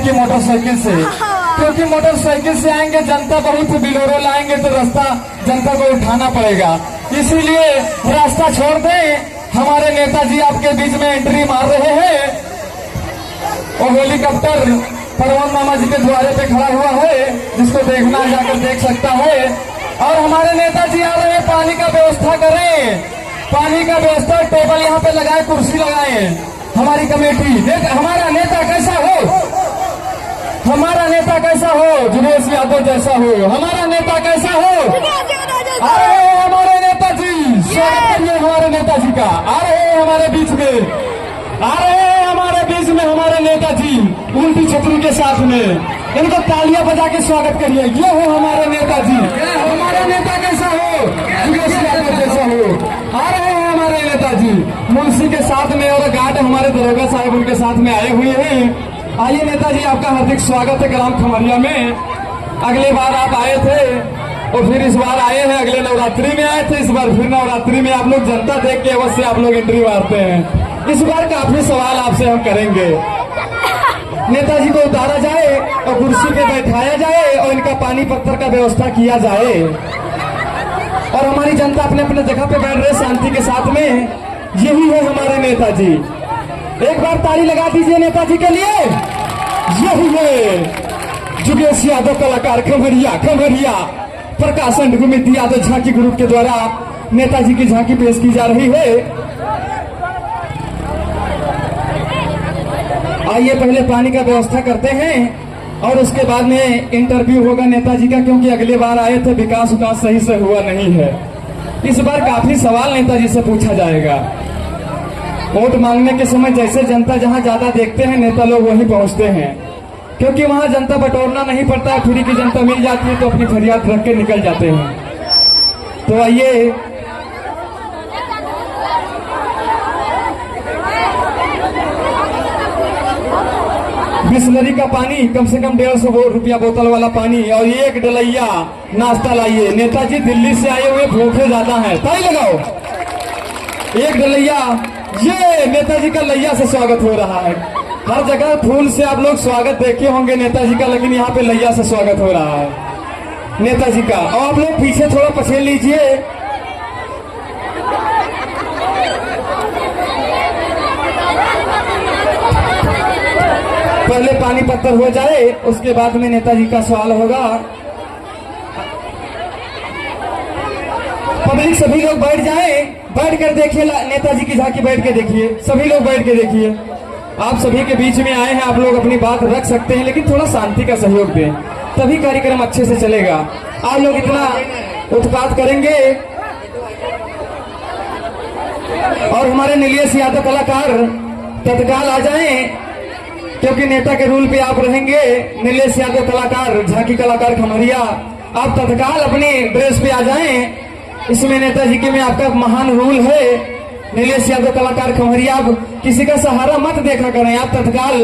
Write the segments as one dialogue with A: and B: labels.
A: की मोटरसाइकिल से, क्योंकि मोटरसाइकिल से आएंगे जनता बहुत, बिलोरो लाएंगे तो रास्ता जनता को उठाना पड़ेगा, इसीलिए रास्ता छोड़ दें। हमारे नेताजी आपके बीच में एंट्री मार रहे हैं और हेलीकॉप्टर परवन मामा जी के द्वारे पे खड़ा हुआ है, जिसको देखना जाकर देख सकता है। और हमारे नेताजी आ रहे हैं, पानी का व्यवस्था करें, पानी का व्यवस्था, टेबल यहाँ पे लगाए, कुर्सी लगाए। हमारी कमेटी देख, हमारा नेता कैसा हो, हमारा नेता कैसा हो, जुगेश यादव जैसा हो, हमारा नेता कैसा हो। आ रहे हैं हमारे नेताजी, स्वागत करिए हमारे नेताजी का। आ रहे हैं हमारे बीच में, आ रहे हैं हमारे बीच में हमारे नेताजी उल्टी छतरी के साथ में। इनको तालियां बजा के स्वागत करिए। ये हो हमारे नेताजी, हमारा नेता कैसा हो, जुगेश यादव जैसा हो। आ रहे हैं हमारे नेताजी मुंशी के साथ में, और गार्ड हमारे दरोगा साहब उनके साथ में आए हुए हैं। आइए नेताजी, आपका हार्दिक स्वागत है ग्राम खमरिया में। अगले बार आप आए थे और फिर इस बार आए हैं, अगले नवरात्रि में आए थे, इस बार फिर नवरात्रि में। आप लोग जनता देख के अवश्य आप लोग एंट्री मारते हैं। इस बार काफी सवाल आपसे हम करेंगे। नेताजी को उतारा जाए और कुर्सी पे बैठाया जाए और इनका पानी पत्थर का व्यवस्था किया जाए, और हमारी जनता अपने अपने जगह पे बैठ रहे शांति के साथ में। यही है हमारे नेताजी। एक बार ताली लगा दीजिए नेताजी के लिए। यही है जुगेश यादव कलाकार खमरिया, खमरिया प्रकाशन गुमित यादव झांकी ग्रुप के द्वारा नेताजी की झांकी पेश की जा रही है। आइए पहले पानी का व्यवस्था करते हैं और उसके बाद में इंटरव्यू होगा नेताजी का, क्योंकि अगले बार आए थे, विकास विकास सही से हुआ नहीं है। इस बार काफी सवाल नेताजी से पूछा जाएगा। वोट मांगने के समय जैसे जनता जहां ज्यादा देखते हैं, नेता लोग वहीं पहुंचते हैं, क्योंकि वहां जनता बटोरना नहीं पड़ता है, फ्री की जनता मिल जाती है तो अपनी फरियाद रख के निकल जाते हैं। तो आइए बिस्लरी का पानी कम से कम 150 रुपया बोतल वाला पानी और एक डलैया नाश्ता लाइए। नेताजी दिल्ली से आए हुए भूखे ज्यादा हैं, ताली लगाओ। एक डलैया, ये नेताजी का लैया से स्वागत हो रहा है। हर जगह फूल से आप लोग स्वागत देखे होंगे नेताजी का, लेकिन यहाँ पे लैया से स्वागत हो रहा है नेताजी का। और आप लोग पीछे थोड़ा पछेल लीजिए। पहले पानी पत्थर हो जाए, उसके बाद में नेताजी का सवाल होगा। पब्लिक सभी लोग बैठ जाएं, बैठ कर देखिए नेताजी की झांकी, बैठ के देखिए, सभी लोग बैठ के देखिए। आप सभी के बीच में आए हैं, आप लोग अपनी बात रख सकते हैं, लेकिन थोड़ा शांति का सहयोग दें, तभी कार्यक्रम अच्छे से चलेगा। आप लोग इतना उत्पात करेंगे और हमारे नीलेश यादव कलाकार तत्काल आ जाएं, क्योंकि नेता के रूल पे आप रहेंगे। नीलेश यादव कलाकार, झांकी कलाकार खमरिया, आप तत्काल अपनी ड्रेस पे आ जाएं। इसमें नेताजी के में आपका महान रूल है। नीलेश यादव कलाकार खमरिया, आप किसी का सहारा मत देखा करें, आप तत्काल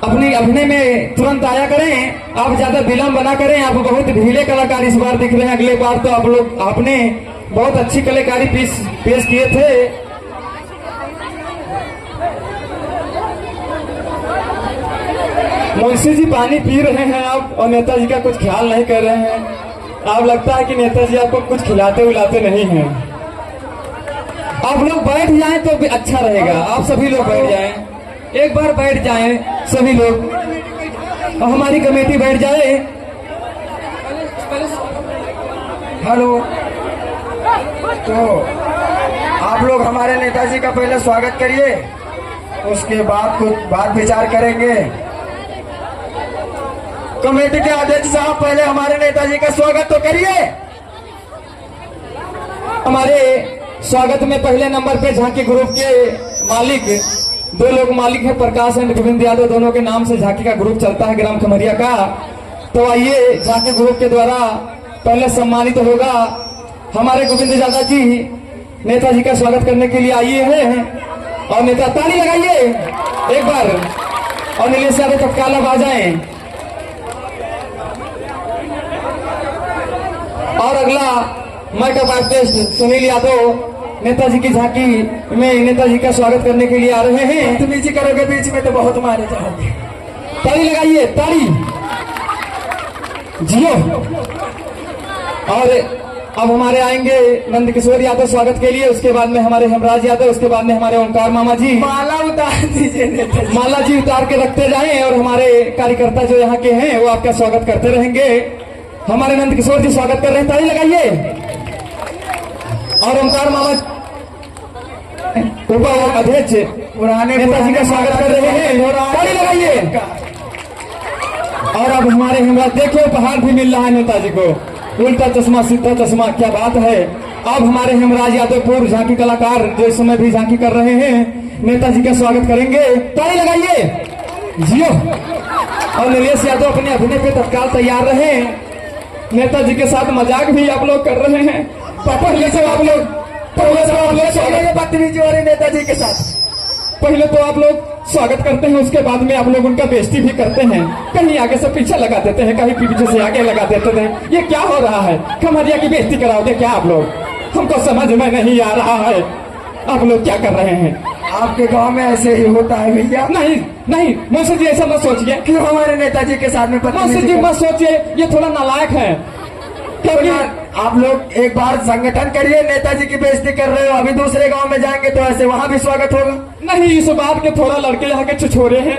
A: अपनी अभिनय में तुरंत आया करें। आप ज्यादा विलंब बना करें। आप बहुत ढीले कलाकार इस बार दिख रहे हैं, अगले बार तो आप लोग आपने बहुत अच्छी कलाकारी पेश किए थे। मुंशी जी पानी पी रहे हैं आप, और नेताजी का कुछ ख्याल नहीं कर रहे हैं। आप लगता है कि नेताजी आपको कुछ खिलाते उलाते नहीं हैं। आप लोग बैठ जाएं तो भी अच्छा रहेगा। आप सभी लोग बैठ जाएं, एक बार बैठ जाएं सभी लोग, और हमारी कमेटी बैठ जाए।
B: हेलो, तो आप लोग हमारे नेताजी का पहले स्वागत करिए, उसके बाद कुछ बात विचार करेंगे। कमेटी के अध्यक्ष साहब, पहले हमारे नेताजी का स्वागत तो करिए।
A: हमारे स्वागत में पहले नंबर पे झांकी ग्रुप के मालिक, दो लोग मालिक हैं, प्रकाश एंड गोविंद यादव, दोनों के नाम से झांकी का ग्रुप चलता है ग्राम खमरिया का। तो आइए झांकी ग्रुप के द्वारा पहले सम्मानित होगा हमारे गोविंद यादव जी, नेताजी का स्वागत करने के लिए आइए हैं। और नेता ताली लगाइए एक बार, और नीलेश यादव तत्काल अब आ जाएं। और अगला मैकअप आर्टिस्ट सुनील यादव नेताजी की झांकी में नेताजी का स्वागत करने के लिए आ रहे हैं।
B: बदतमीजी करोगे बीच में तो बहुत मारे जाओगे।
A: ताली लगाइए, ताली जियो। और अब हमारे आएंगे नंद किशोर यादव स्वागत के लिए, उसके बाद में हमारे हेमराज यादव, उसके बाद में हमारे ओंकार मामा जी।
B: माला उतार दीजिए नेताजी।
A: माला जी उतार के रखते जाएं और हमारे कार्यकर्ता जो यहाँ के हैं वो आपका स्वागत करते रहेंगे। हमारे नंद किशोर जी स्वागत कर रहे हैं, ताली लगाइए। और ओंकार मामा ऊपर अध्यक्ष
B: पुराने
A: नेताजी का स्वागत कर रहे हैं, ताली लगाइए। और अब हमारे हेमराज, देखिए उपहार भी मिल रहा है नेताजी को, उल्टा चश्मा सीधा चश्मा, क्या बात है। अब हमारे हेमराज यादव पूर्व झांकी कलाकार जो इस समय भी झांकी कर रहे हैं, नेताजी का स्वागत करेंगे, ताली लगाइए जियो। और नीलेश यादव अपने अभिनय पे तत्काल तैयार रहे, नेताजी के साथ मजाक भी आप लोग कर रहे हैं। पहले से आप लोग
B: बदतमीजी हो रही नेताजी के साथ।
A: पहले तो आप लोग स्वागत करते हैं, उसके बाद में आप लोग उनका बेइज्जती भी करते हैं, कहीं आगे से पीछे लगा देते हैं, कहीं पीछे से आगे लगा देते हैं। ये क्या हो रहा है? खमरिया की बेइज्जती कराओगे क्या आप लोग? हमको समझ में नहीं आ रहा है आप लोग क्या कर रहे हैं।
B: आपके गांव में ऐसे ही होता है भैया?
A: नहीं नहीं मौसी जी, ऐसा मत सोचिए।
B: क्यों हमारे नेताजी के साथ में
A: मौसी जी मत सोचिए, ये थोड़ा नालायक है। क्योंकि
B: आप लोग एक बार संगठन करिए, नेताजी की बेइज्जती कर रहे हो, अभी दूसरे गांव में जाएंगे तो ऐसे वहां भी स्वागत होगा।
A: नहीं, इस बात के थोड़ा लड़के यहाँ के छुछोरे हैं,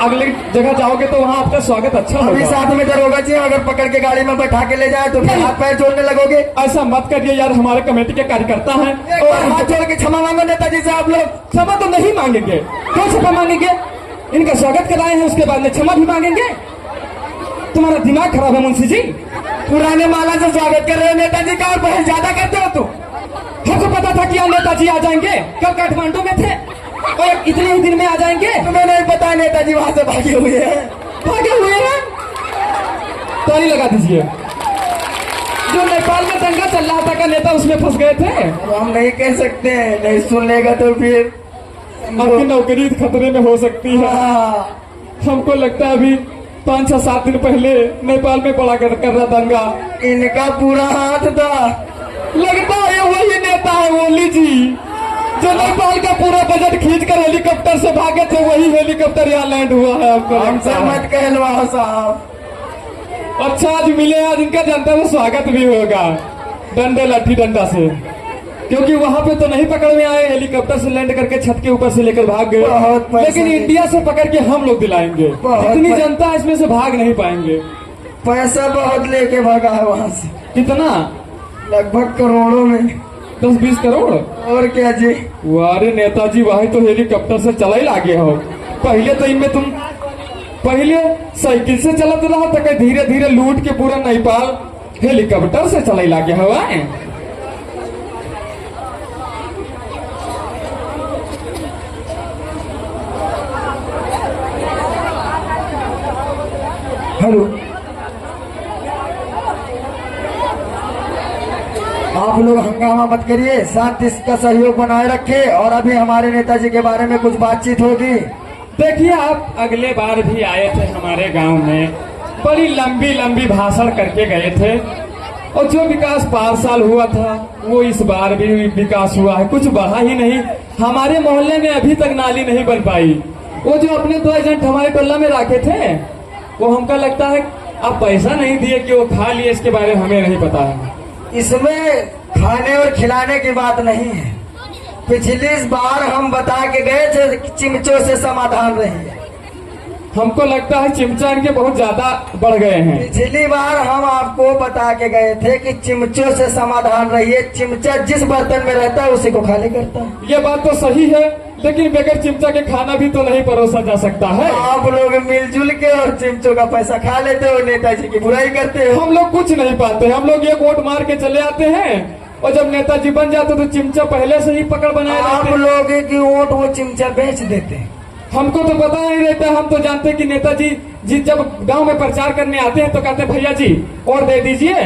A: अगले जगह जाओगे तो वहाँ आपका स्वागत अच्छा
B: अभी
A: होगा।
B: साथ में दरोगा जी अगर पकड़ के गाड़ी में बैठा के ले जाए तो फिर
A: नहीं।
B: हाथ पैर जोड़ने लगोगे।
A: ऐसा मत करिए यार, हमारे कमेटी के कार्यकर्ता हैं।
B: एक बार हाथ जोड़ के क्षमा मांगो नेताजी से। आप लोग
A: क्षमा तो नहीं मांगेंगे, क्यों क्षमा मांगेंगे? इनका स्वागत कराए हैं, उसके बाद में क्षमा भी मांगेंगे? तुम्हारा दिमाग खराब है मुंशी जी।
B: पुराने माला से स्वागत कर रहे हो नेताजी का, और बहुत ज्यादा करते हो तुम।
A: हमको पता था कि यहाँ नेताजी आ जाएंगे, कल काठमांडू में थे और इतने ही दिन में आ जाएंगे।
B: तुम्हें नहीं पता नेताजी वहां से भागे हुए हैं।
A: भागे हुए हैं? ताली लगा दीजिए। जो नेपाल में दंगा चल रहा था का नेता उसमें फंस गए थे।
B: हम नहीं कह सकते हैं, नहीं सुन लेगा तो फिर
A: आपकी नौकरी खतरे में हो सकती है।
B: हाँ।
A: हमको लगता है अभी 5-6-7 दिन पहले नेपाल में बड़ा कर रहा दंगा,
B: इनका पूरा हाथ था।
A: लगता है वही नेता है ओली जी, जो नेपाल का पूरा बजट खींचकर हेलीकॉप्टर से भागे थे, वही हेलीकॉप्टर यहाँ लैंड हुआ है। आपको
B: हमसे मत कहलवाओ साहब।
A: अच्छा आज मिले, आज इनका जनता में स्वागत भी होगा डंडे लाठी डंडा से, क्योंकि वहां पे तो नहीं पकड़ में आए, हेलीकॉप्टर से लैंड करके छत के ऊपर से लेकर भाग
B: बहुत
A: गए।
B: पैसा
A: लेकिन
B: दे-
A: इंडिया से पकड़ के हम लोग दिलाएंगे,
B: बहुत
A: इतनी
B: पैसा-
A: जनता इसमें से भाग नहीं पाएंगे।
B: पैसा बहुत लेके भागा है वहां से,
A: कितना?
B: लगभग करोड़ों में।
A: 10-20 करोड़।
B: और क्या जी?
A: वारे नेताजी वही तो हेलीकॉप्टर से चला ही लागे हो। पहले तो इनमें तुम पहले साइकिल से चलत रहा तो धीरे धीरे लूट के पूरा नेपाल हेलीकॉप्टर से चला ही लागे हो।
B: हेलो, आप लोग हंगामा मत करिए, शांति का सहयोग बनाए रखे। और अभी हमारे नेताजी के बारे में कुछ बातचीत होगी।
A: देखिए आप अगले बार भी आए थे हमारे गांव में, बड़ी लंबी लंबी भाषण करके गए थे, और जो विकास 5 साल हुआ था वो इस बार भी विकास हुआ है, कुछ बढ़ा ही नहीं। हमारे मोहल्ले में अभी तक नाली नहीं बन पाई। वो जो अपने 2 एजेंट हमारे टोला में रखे थे, वो हमका लगता है आप पैसा नहीं दिए कि वो खा लिए, इसके बारे में हमें नहीं पता है।
B: इसमें खाने और खिलाने की बात नहीं है। पिछली बार हम बता के गए थे कि चिमचों से समाधान रही।
A: हमको लगता है चिमचा इनके बहुत ज्यादा बढ़ गए हैं।
B: पिछली बार हम आपको बता के गए थे कि चिमचों से समाधान रहिए। चिमचा जिस बर्तन में रहता है उसी को खाली करता है।
A: ये बात तो सही है, लेकिन बगैर चिमचा के खाना भी तो नहीं परोसा जा सकता है।
B: आप लोग मिलजुल के और चिमचों का पैसा खा लेते हो, नेताजी की बुराई करते हो।
A: हम लोग कुछ नहीं पाते, हम लोग एक वोट मार के चले आते हैं, और जब नेताजी बन जाते तो चिमचा पहले से ही पकड़ बनाए
B: आप
A: रहते हैं।
B: लोग की वोट वो चिमचा बेच देते हैं।
A: हमको तो पता नहीं रहता, हम तो जानते हैं कि नेताजी जी जब गांव में प्रचार करने आते हैं तो कहते हैं भैया जी और दे दीजिए,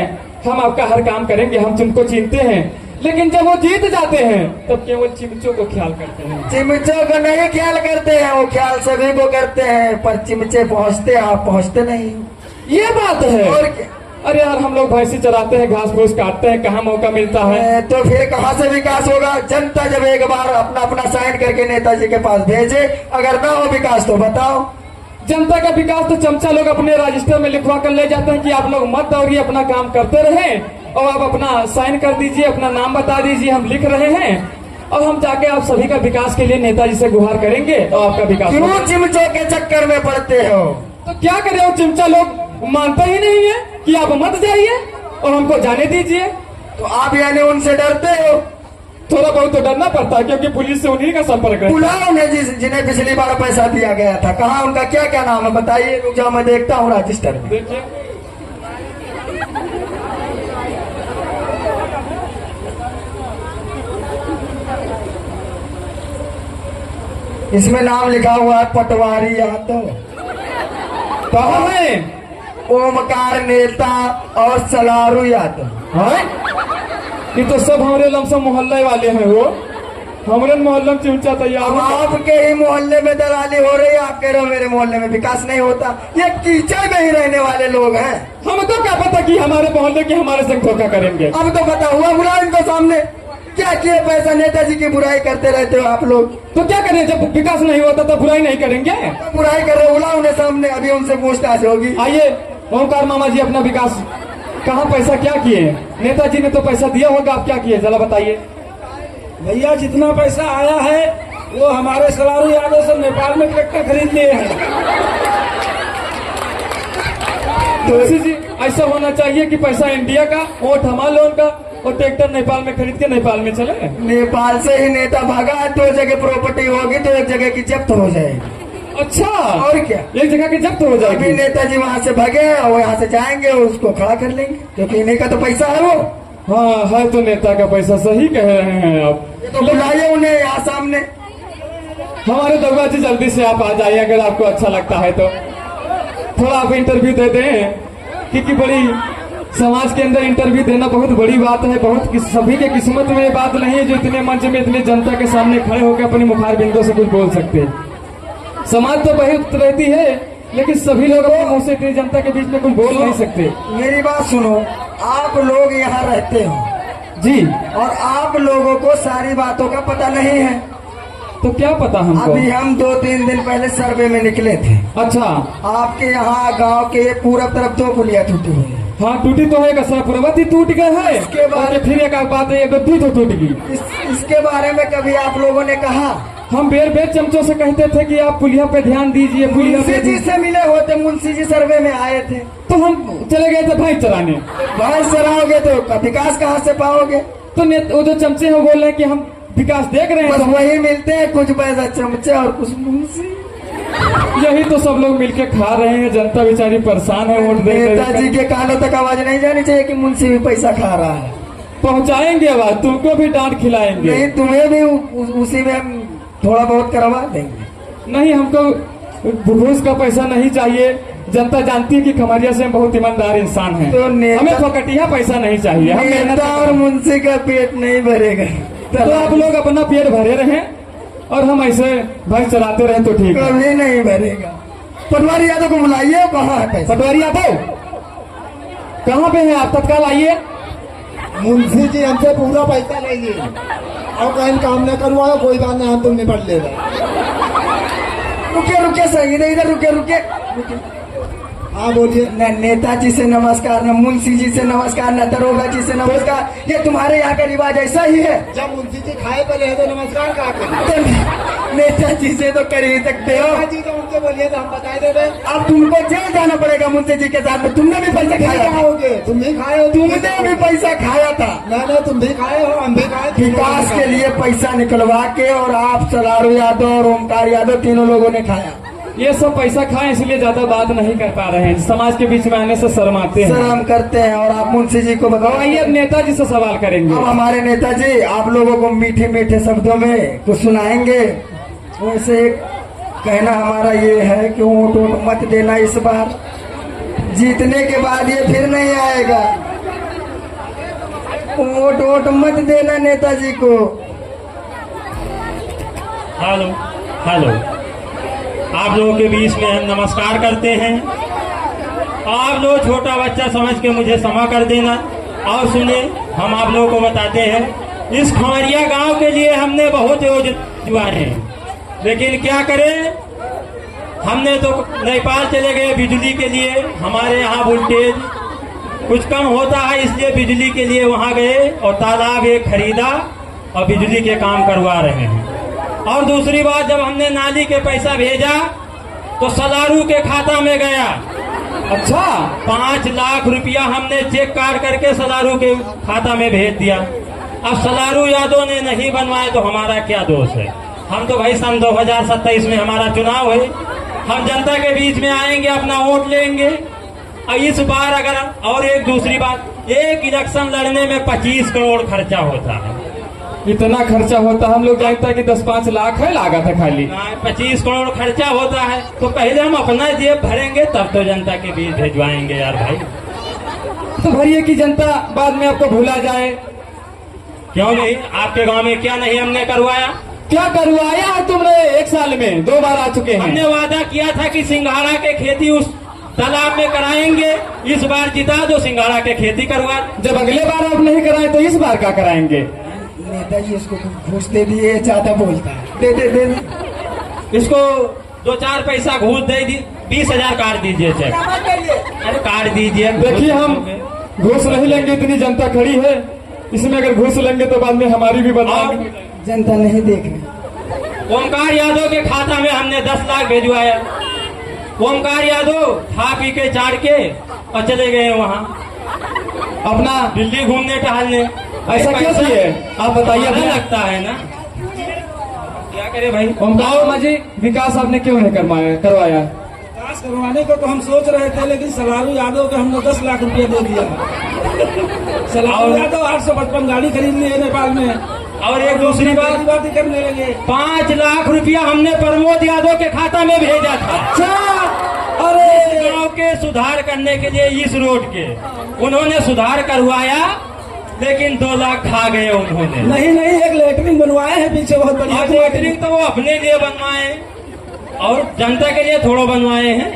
A: हम आपका हर काम करेंगे, हम तुमको चिनते हैं। लेकिन जब वो जीत जाते हैं तब केवल चिमचों को ख्याल करते हैं।
B: चिमचों को नहीं ख्याल करते हैं, वो ख्याल सभी को करते हैं, पर चिमचे पहुंचते, आप पहुंचते नहीं।
A: ये बात है।
B: और क्या?
A: अरे यार हम लोग भैंसी चराते हैं, घास फूस काटते हैं, कहाँ मौका मिलता है।
B: तो फिर कहाँ से विकास होगा? जनता जब एक बार अपना अपना साइन करके नेताजी के पास भेजे, अगर ना हो विकास तो बताओ।
A: जनता का विकास तो चमचा लोग अपने रजिस्टर में लिखवा कर ले जाते हैं कि आप लोग मत दौड़िए, अपना काम करते रहें और आप अपना साइन कर दीजिए, अपना नाम बता दीजिए, हम लिख रहे हैं और हम जाके आप सभी का विकास के लिए नेताजी से गुहार करेंगे और आपका विकास
B: क्यों
A: होगा।
B: चिमचों के चक्कर में पड़ते हो?
A: तो क्या करें, वो चिमचा लोग मानते ही नहीं है कि आप मत जाइए और हमको जाने दीजिए।
B: तो आप यानी उनसे डरते हो?
A: थोड़ा बहुत तो डरना पड़ता है क्योंकि पुलिस से उन्हीं का संपर्क है।
B: बुलाओ उन्हें जिन्हें पिछली बार पैसा दिया गया था, कहाँ उनका क्या क्या नाम है बताइए, रुक जाओ मैं देखता हूँ रजिस्टर में।
A: देखिए
B: इसमें नाम लिखा हुआ है पटवारी यादव,
A: कहाँ है?
B: ओमकार नेता और सलारू यादव।
A: हाँ? ये तो सब हमारे लमसम मोहल्ले वाले हैं। वो हमारे मोहल्ले में चिमचा तैयार
B: अब
A: है।
B: आपके ही मोहल्ले में दलाली हो रही है, आप कह रहे हो मेरे मोहल्ले में विकास नहीं होता। ये कीचड़ में ही रहने वाले लोग हैं।
A: हमको क्या पता कि हमारे मोहल्ले के हमारे संग धोखा करेंगे।
B: अब तो बता हुआ, बुलाओ इनको सामने। क्या किए पैसा, नेताजी की बुराई करते रहते हो आप लोग।
A: तो क्या करें, जब विकास नहीं होता तो बुराई नहीं करेंगे।
B: तो बुराई कर रहे हो, बुलाओ उन्हें सामने, अभी उनसे पूछताछ होगी।
A: आइए ओमकार मामा जी, अपना विकास कहाँ पैसा क्या किए? नेताजी ने तो पैसा दिया होगा, आप क्या किए जरा बताइए।
C: भैया जितना पैसा आया है वो हमारे सलारू यादव से नेपाल में ट्रैक्टर खरीद लिए हैं।
A: तुलसी जी, ऐसा होना चाहिए कि पैसा इंडिया का, वोट हमारे लोगों का और ट्रैक्टर नेपाल में खरीद के नेपाल में चले।
B: नेपाल से ही नेता भागा, 2 जगह प्रॉपर्टी होगी तो 1 जगह की जब्त हो जाएगी।
A: अच्छा,
B: और क्या,
A: एक जगह की जब्त हो
B: अभी
A: जाएगी।
B: नेताजी वहाँ से भागे और यहाँ से जाएंगे, उसको खड़ा कर लेंगे क्योंकि इन्हीं का तो पैसा है वो।
A: हाँ है तो नेता का पैसा, सही कह रहे हैं आप।
B: तो बुलाइए उन्हें यहाँ सामने।
A: हमारे दरबार जी जल्दी से आप आ जाइए अगर आपको अच्छा लगता है तो। थोड़ा आप इंटरव्यू दे दें, क्योंकि बड़ी समाज के अंदर इंटरव्यू देना बहुत बड़ी बात है। बहुत सभी के किस्मत में ये बात नहीं है जो इतने मंच में इतने जनता के सामने खड़े होकर अपनी मुखार बिंदों से कुछ बोल सकते। समाज तो बहुत रहती है लेकिन सभी लोग अपने मुंह से इतनी जनता के बीच में कुछ बोल नहीं सकते।
B: मेरी बात सुनो, आप लोग यहाँ रहते हो
A: जी,
B: और आप लोगों को सारी बातों का पता नहीं है।
A: तो क्या पता हमको।
B: अभी हम 2-3 दिन पहले सर्वे में निकले थे।
A: अच्छा,
B: आपके यहाँ गांव के पूरब तरफ 2 पुलिया टूटी हुई है।
A: हाँ टूटी तो है, सरपुरवती टूट गया है।
B: इसके बाद-
A: और फिर एक बात है, गद्दी तो टूट गई।
B: इसके बारे में कभी आप लोगों ने कहा?
A: हम बेर बेर चमचों से कहते थे कि आप पुलिया पे ध्यान दीजिए, पुलिया
B: मुंशी
A: पे
B: जी से मिले होते, मुंशी जी सर्वे में आए थे।
A: तो हम चले गए थे भैंस चराने।
B: भैंस चराओगे तो विकास कहाँ से पाओगे?
A: तो वो जो चमचे हैं वो बोल रहे हैं कि हम विकास देख रहे
B: बस
A: हैं।
B: वही मिलते हैं, कुछ पैसा चमचे और कुछ मुंशी।
A: यही तो सब लोग मिलके खा रहे हैं, जनता बेचारी परेशान है वोट दे
B: नेताजी के कानों तक आवाज नहीं जानी चाहिए कि मुंशी भी पैसा खा रहा है।
A: पहुंचाएंगे आवाज, तुमको भी डांट खिलाएंगे।
B: नहीं, तुम्हें भी उसी में हम थोड़ा बहुत करवा देंगे।
A: नहीं, हमको घूस का पैसा नहीं चाहिए। जनता जानती है कि खमरिया से हम बहुत ईमानदार इंसान हैं।
B: तो नेता-
A: हमें फकटिया पैसा नहीं चाहिए। हम मेहनत
B: नेता और मुंशी का पेट नहीं भरेगा।
A: तो आप लोग अपना पेट भरे रहें और हम ऐसे भैंस चराते रहे तो ठीक है।
B: कभी नहीं भरेगा। पटवारी यादव को बुलाइए, कहाँ है पैसा?
A: पटवारी यादव कहाँ पे हैं आप? तत्काल आइए।
C: मुंशी जी हमसे पूरा पैसा लेंगे और कहीं काम न करवाओ, कोई बात नहीं, हम तुम निपट लेगा।
B: रुके रुके सही, इधर रुके रुके।
C: हाँ बोलिए।
B: न नेताजी से नमस्कार, न मुंशी जी से नमस्कार, न दरोगा जी से नमस्कार। ये तुम्हारे यहाँ का रिवाज ऐसा ही है?
C: जब मुंशी जी खाए पहले तो नमस्कार क्या करें?
B: तो नेताजी से तो कर ही सकते हो।
C: जी तो उनसे बोलिए तो हम बताए दे रहे।
B: अब तुमको जेल जाना पड़ेगा मुंशी जी के साथ में। तुमने भी पैसा
C: क्या
B: खाया था।
C: खाओगे? तुम भी खाए हो?
B: तुमने भी पैसा खाया था।
C: ना तुम भी खाए हो, हम भी खाए।
B: विकास के लिए पैसा निकलवा के, और आप सलारू यादव और ओमकार यादव तीनों लोगों ने खाया।
A: ये सब पैसा खाएं इसलिए ज्यादा बात नहीं कर पा रहे हैं। समाज के बीच में आने से शर्माते हैं।
B: शर्म करते हैं। और आप मुंशी जी को बताओ।
A: आइए अब नेताजी से सवाल करेंगे।
B: अब हमारे नेताजी आप लोगों को मीठे मीठे शब्दों में कुछ सुनाएंगे। वैसे एक कहना हमारा ये है कि वोट वोट मत देना इस बार। जीतने के बाद ये फिर नहीं आएगा। वोट वोट मत देना नेताजी को।
D: हेलो हेलो, आप लोगों के बीच में हम नमस्कार करते हैं। आप लोग छोटा बच्चा समझ के मुझे क्षमा कर देना। और सुने, हम आप लोगों को बताते हैं, इस खमरिया गांव के लिए हमने बहुत योजना हैं, लेकिन क्या करें, हमने तो नेपाल चले गए बिजली के लिए, हमारे यहाँ वोल्टेज कुछ कम होता है, इसलिए बिजली के लिए वहाँ गए और तालाब एक खरीदा और बिजली के काम करवा रहे हैं। और दूसरी बात, जब हमने नाली के पैसा भेजा तो सलारू के खाता में गया।
A: अच्छा,
D: 5 लाख रुपया हमने चेक काट करके सलारू के खाता में भेज दिया। अब सलारू यादव ने नहीं बनवाए तो हमारा क्या दोष है? हम तो भाई सन 2027 में हमारा चुनाव है, हम जनता के बीच में आएंगे, अपना वोट लेंगे। और इस बार अगर, और एक दूसरी बात, एक इलेक्शन लड़ने में 25 करोड़ खर्चा होता है।
A: इतना खर्चा होता, हम लोग जानते हैं कि 10-5 लाख है लागत है खाली।
D: 25 करोड़ खर्चा होता है, तो पहले हम अपना जेब भरेंगे तब तो जनता के बीच भिजवाएंगे यार भाई।
A: तो भरिए कि जनता बाद में आपको भूला जाए।
D: क्यों नहीं? आपके गांव में क्या नहीं हमने करवाया?
A: क्या करवाया है तुमने? 1 साल में 2 बार आ चुके हैं।
D: हमने वादा किया था कि सिंघाड़ा के खेती उस तालाब में कराएंगे, इस बार जिता दो, सिंघाड़ा के खेती करवा।
A: जब अगले बार आप नहीं कराए तो इस बार क्या कराएंगे?
B: नेताजी इसको घूस दे दिए, ज्यादा बोलता है। दे दे दे
D: इसको 2-4 पैसा घूस दे दी, 20,000 काट दीजिए चेक। अरे काट दीजिए।
A: देखिए, हम घूस नहीं लेंगे, इतनी जनता खड़ी है, इसमें अगर घूस लेंगे तो बाद में हमारी भी बदनामी।
B: जनता नहीं देख रही।
D: ओमकार यादव के खाता में हमने 10 लाख भेजवाया। ओमकार यादव खा पी के चाड़ के और चले गए वहाँ
A: अपना
D: दिल्ली घूमने टहलने।
A: ऐसा क्यों किए आप बताइए?
D: अच्छा लगता है ना, क्या करे भाई।
A: ओमकार मांझी, विकास आपने क्यों नहीं करवाया?
E: विकास करवाने को तो हम सोच रहे थे, लेकिन सलारू यादव को हमने 10 लाख रुपया दे दिया। सलारू यादव 855 गाड़ी खरीद ली है नेपाल में।
D: और एक दूसरी बात
E: ही करने लगे।
D: 5 लाख रुपया हमने प्रमोद यादव के खाता में भेजा था। अरे गांव के सुधार करने के लिए, इस रोड के उन्होंने सुधार करवाया, लेकिन 2 लाख खा गए उन्होंने।
E: नहीं, एक लेटरिन बनवाए हैं पीछे बहुत बढ़िया।
D: और लेटरिन तो वो अपने लिए बनवाए और जनता के लिए थोड़ा बनवाए हैं।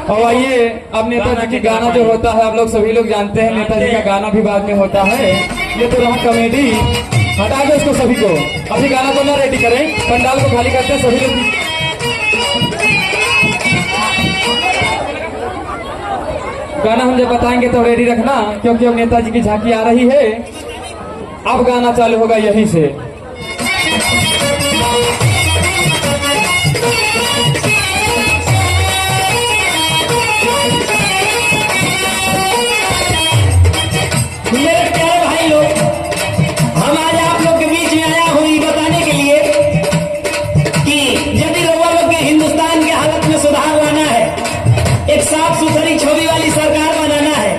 A: और आइए, अब नेताजी की गाना जो होता है आप लोग सभी लोग जानते हैं, नेताजी का गाना भी बाद में होता है। ये तो रहा कॉमेडी, हटा दो इसको सभी को। अभी गाना को ना रेडी करें, पंडाल को खाली करते हैं सभी लोग। गाना हम जब बताएंगे तो रेडी रखना, क्योंकि अब नेताजी की झांकी आ रही है। अब गाना चालू होगा यहीं से।
F: मेरे प्यारे भाई लोग, हम आज आप लोग के बीच में आया हूँ ये बताने के लिए कि यदि लोगों के हिंदुस्तान की हालत में सुधार लाना है, एक साफ सुथरी छवि वाली सरकार बनाना है,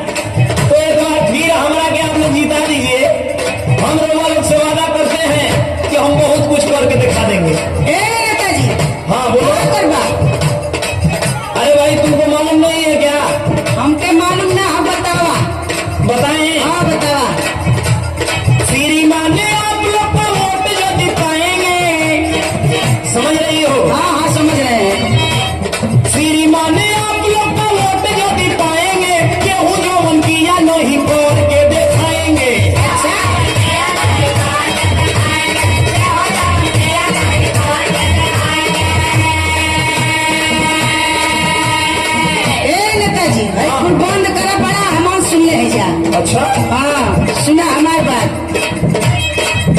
F: तो एक बार फिर हमारा के आप लोग जिता दीजिए। हम लोग से वादा करते हैं कि हम बहुत कुछ करके दिखा देंगे। नेताजी, हाँ बोलो। अरे भाई, तुमको मालूम नहीं है क्या?
G: हमके मालूम ना, हम बतावा।
F: बताएं?
G: हाँ बतावा।
F: श्रीमान ने आप लोग को वोट जो दिखाएंगे, समझ रही हो?
G: हाँ समझ रहे हैं।
F: श्रीमान ने आप लोग को वोट जो दिखाएंगे, केहू जो उनकी या नहीं बोल के दिखाएंगे।
G: नेताजी भाई बंद करा, बड़ा हमार सुन ले जा।
F: अच्छा,
G: हाँ सुना हमारी बात।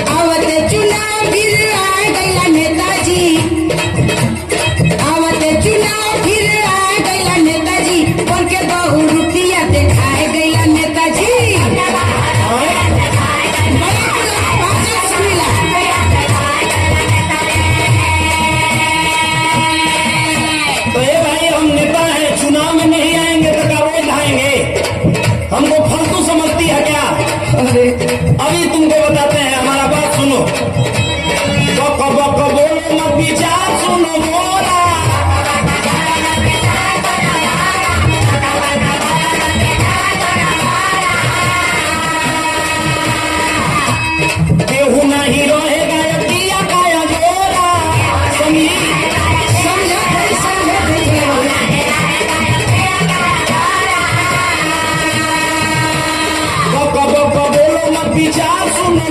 G: आवते चुनाव फिर आ गया नेताजी, आवते चुनाव फिर आ गया नेताजी, बन के 2 रुपया दिखाए गया नेताजी।
F: तो ये भाई हम नेता हैं, चुनाव में नहीं आएंगे तो क्या रोज आएंगे? हमको फालतू समझती है क्या? अरे अभी तुमको बताते हैं, हमारा बात सुनो। बक बक बोलो मत, विचार सुनो मोरा। केहू नहीं रहेगा दिया काया जोरा। समझी? बक बक बोलो मत, विचार सुनो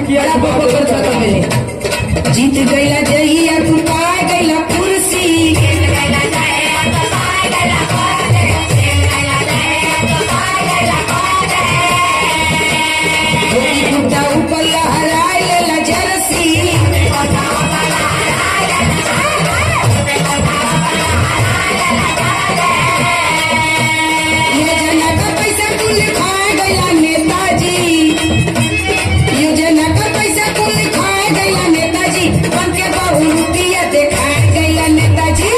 A: किया
G: बड़ा बको कर खत्म मिले जीत गईला जहिया तू पाए गईला कुर्सी धोती कुर्ता ऊपर लहराए लेला जर्सी योजना का पैसा तू लिखाए गईला नेताजी योजना का पैसा तू लिखाए गईला नेताजी बन के बहुरूपिया दिखाए गईला नेताजी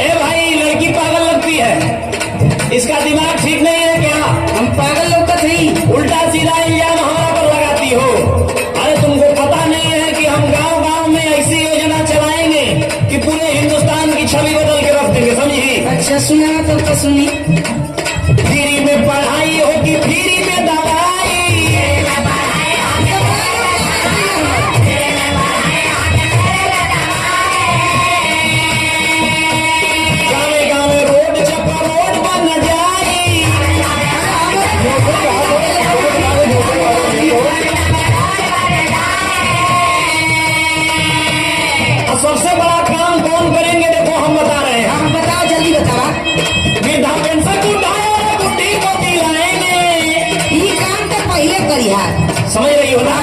F: ए भाई लड़की पागल लगती है, इसका दिमाग ठीक नहीं है क्या?
G: हम पागल लोग का थी
F: उल्टा सीधा इल्जाम हमारा पर लगाती हो। अरे तुमको पता नहीं है कि हम गांव गांव में ऐसी योजना चलाएंगे कि पूरे हिंदुस्तान की छवि बदल के रख देंगे, समझी?
G: अच्छा सुना तो सुनी
F: फ्री में पढ़ाई होगी, फ्री में दवाई, गाँव गाँव रोड चप्पा रोड बन जाई, और सबसे बड़ा काम कौन करेंगे? देखो हम बता रहे हैं,
G: हाँ बताओ जल्दी बताओ
F: वृद्धा पेंशन उठाए और बुढ़ी को दिलाएंगे।
G: ये काम तो पहले करी है
F: समझ रही हो ना?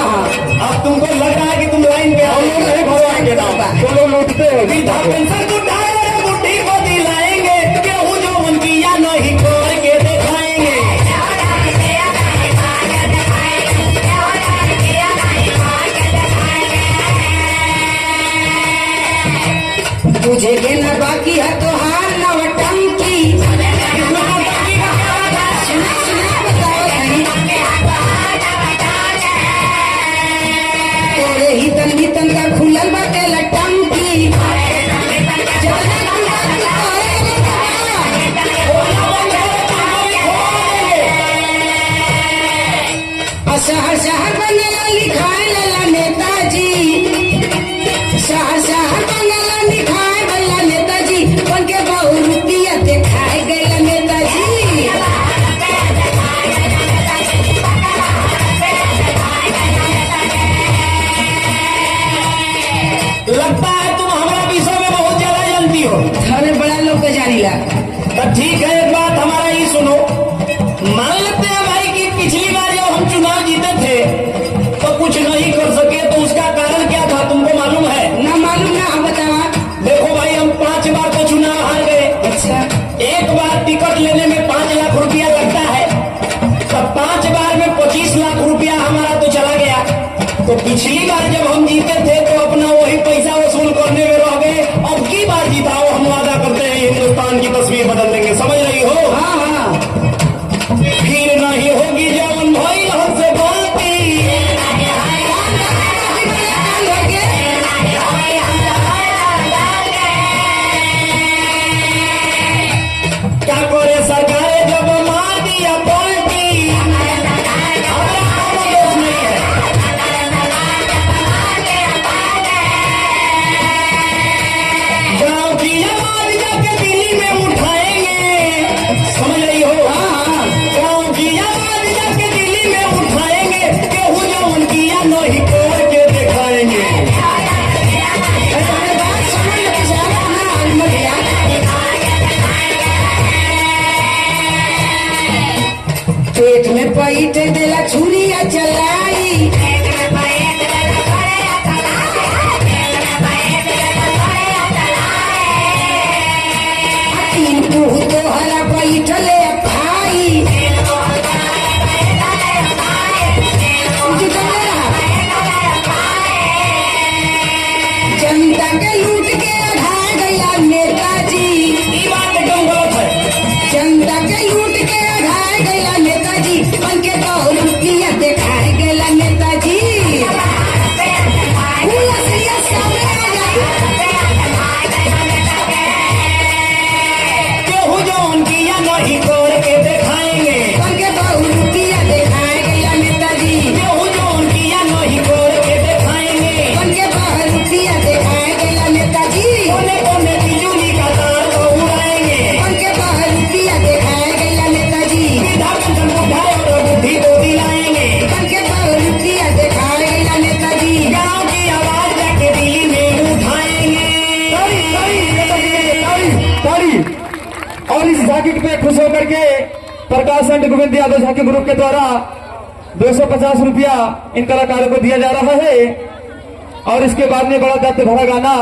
F: अब तुमको लग रहा है कि तुम लाइन पे आओ, नहीं भगवान के नाम पर।
A: तुम लोग लूटते हो
F: वृद्धा पेंशन उठाए और बुढ़ी को दिलाएंगे, गेहूं जो मन किया नहीं करके दिखाएंगे।
G: तुझे देना बाकी है तो हार नवटंकी सुना सुना बताओ भाई तोरे ही तन का खुलल बाटे लटंकी जाने तू बात कहे शहर शहर बनेला लिखाए लेला नेताजी शहर शहर बनेला लिखाए गईला नेताजी बन के बहुरूपिया दिखाए गईला नेताजी
F: लगता है तुम हमारा विषय में बहुत ज्यादा जानती हो।
G: हमें बड़ा लोग का जानी ला
F: तो ठीक है, एक बात हमारा ही सुनो। मान लेते हैं भाई कि पिछली बार जब हम चुनाव जीते थे तो कुछ नहीं कर सके, तो उसका कारण क्या था तुमको मालूम है?
G: ना मालूम ना हम बतावा
F: देखो भाई, हम 5 बार तो चुनाव हार गए।
G: अच्छा
F: एक बार टिकट लेने में 5 लाख रुपया लगता है, तो 5 बार में 25 लाख रुपया हमारा तो चला गया। तो पिछली बार जब हम जीते थे तो अपना वही पैसा वसूल करने में रह गए। अब की बार जीताओ, हम वादा करते हैं हिंदुस्तान की तस्वीर बदल देंगे, समझ रही हो?
G: हाँ हाँ
F: फिर नहीं होगी जवन भाई हमसे गलती, क्या करे सरकार जब मार दिया पलटी, हमारा कोनो दोष नहीं है।
A: झाकी पे खुश होकर के प्रकाश एंड गोविंद यादव झाकी ग्रुप के द्वारा 250 रुपया इन कलाकारों को दिया जा रहा है। और इसके बाद में बड़ा दर्द भरा गाना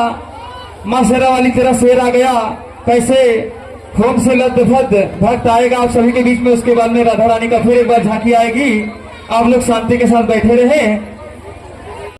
A: माँ शेरा वाली तेरा शेर आ गया, कैसे होम से लद्दफद भक्त आएगा आप सभी के बीच में। उसके बाद में राधा रानी का फिर एक बार झांकी आएगी। आप लोग शांति के साथ बैठे रहें।